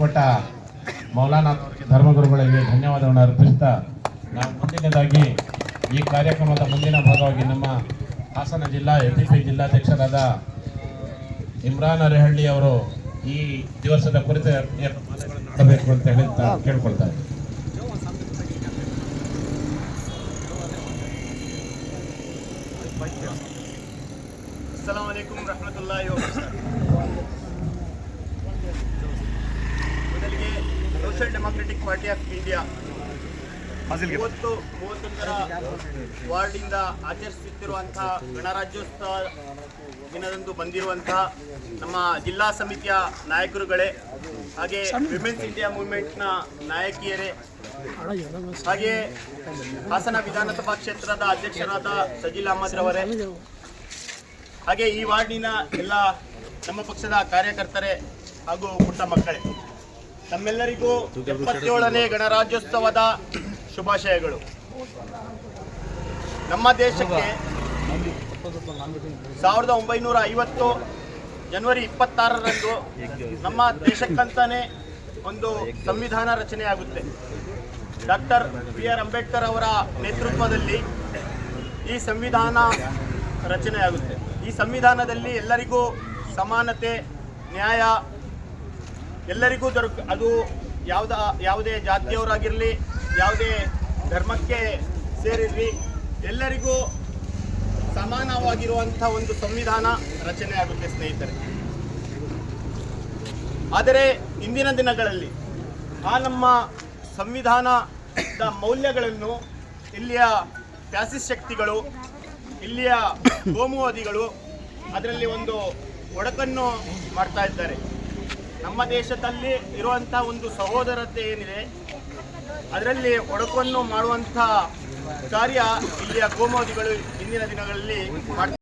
ಕೊಟ್ಟ ಮೌಲಾನಾ ಧರ್ಮಗುರುಗಳಿಗೆ ಧನ್ಯವಾದವನ್ನು ಅರ್ಪಿಸ್ತಾ ನಾವು ಮುಂದಿನದಾಗಿ ಈ ಕಾರ್ಯಕ್ರಮದ ಮುಂದಿನ ಭಾಗವಾಗಿ ನಮ್ಮ ಹಾಸನ ಜಿಲ್ಲಾ ಎಪಿಪಿ ಜಿಲ್ಲಾಧ್ಯಕ್ಷರಾದ ಇಮ್ರಾನ್ ಅರೇಹಳ್ಳಿ ಅವರು ಈ ದಿವಸದ ಕುರಿತು ಮಾಡಬೇಕು ಅಂತ ಹೇಳಿ ಕೇಳ್ಕೊಳ್ತಾರೆ. अस्सलाम वालेकुम रहमतुल्लाहि व ಮೊದಲಿಗೆ social democratic party of India 31ರ ವಾರ್ಡಿಂದ ಆಚರಿಸುತ್ತಿರುವಂತಹ ಗಣರಾಜ್ಯೋತ್ಸವ ದಿನದಂದು ಬಂದಿರುವಂತಹ ನಮ್ಮ ಜಿಲ್ಲಾ ಸಮಿತಿಯ ನಾಯಕರುಗಳೇ, ಹಾಗೆ ವಿಮೆನ್ಸ್ ಇಂಡಿಯಾ ಮೂವ್ಮೆಂಟ್ನ ನಾಯಕಿಯರೇ, ಹಾಗೆ ಹಾಸನ ವಿಧಾನಸಭಾ ಕ್ಷೇತ್ರದ ಅಧ್ಯಕ್ಷರಾದ ಸಜೀಲ್ ಅಹಮದ್ ರವರೇ, ಹಾಗೆ ಈ ವಾರ್ಡಿನ ಎಲ್ಲ ನಮ್ಮ ಪಕ್ಷದ ಕಾರ್ಯಕರ್ತರೇ ಹಾಗೂ ಪುಟ್ಟ ಮಕ್ಕಳೇ, ನಮ್ಮೆಲ್ಲರಿಗೂ 77ನೇ ಗಣರಾಜ್ಯೋತ್ಸವದ ಶುಭಾಶಯಗಳು. ನಮ್ಮ ದೇಶಕ್ಕೆ 1950 ಜನವರಿ 26ರಂದು ನಮ್ಮ ದೇಶಕ್ಕಂತಾನೆ ಒಂದು ಸಂವಿಧಾನ ರಚನೆಯಾಗುತ್ತೆ. ಡಾಕ್ಟರ್ BR ಅಂಬೇಡ್ಕರ್ ಅವರ ನೇತೃತ್ವದಲ್ಲಿ ಈ ಸಂವಿಧಾನ ರಚನೆಯಾಗುತ್ತೆ. ಈ ಸಂವಿಧಾನದಲ್ಲಿ ಎಲ್ಲರಿಗೂ ಸಮಾನತೆ, ನ್ಯಾಯ ಎಲ್ಲರಿಗೂ ಅದು ಯಾವುದೇ ಜಾತಿಯವರಾಗಿರಲಿ, ಯಾವುದೇ ಧರ್ಮಕ್ಕೆ ಸೇರಿರಲಿ, ಎಲ್ಲರಿಗೂ ಸಮಾನವಾಗಿರುವಂಥ ಒಂದು ಸಂವಿಧಾನ ರಚನೆಯಾಗುತ್ತೆ ಸ್ನೇಹಿತರೆ. ಆದರೆ ಇಂದಿನ ದಿನಗಳಲ್ಲಿ ಆ ನಮ್ಮ ಸಂವಿಧಾನದ ಮೌಲ್ಯಗಳನ್ನು ಇಲ್ಲಿಯ ಫ್ಯಾಸಿಸ್ಟ್ ಶಕ್ತಿಗಳು, ಇಲ್ಲಿಯ ಕೋಮುವಾದಿಗಳು ಅದರಲ್ಲಿ ಒಂದು ಒಡಕನ್ನು ಮಾಡ್ತಾ ಇದ್ದಾರೆ. ನಮ್ಮ ದೇಶದಲ್ಲಿ ಇರುವಂಥ ಒಂದು ಸಹೋದರತೆ ಏನಿದೆ ಅದರಲ್ಲಿ ಒಡಕನ್ನು ಮಾಡುವಂಥ ಕಾರ್ಯ ಇಲ್ಲಿಯ ಕೋಮುವಾದಿಗಳು ಇಂದಿನ ದಿನಗಳಲ್ಲಿ ಮಾಡ್ತಾರೆ.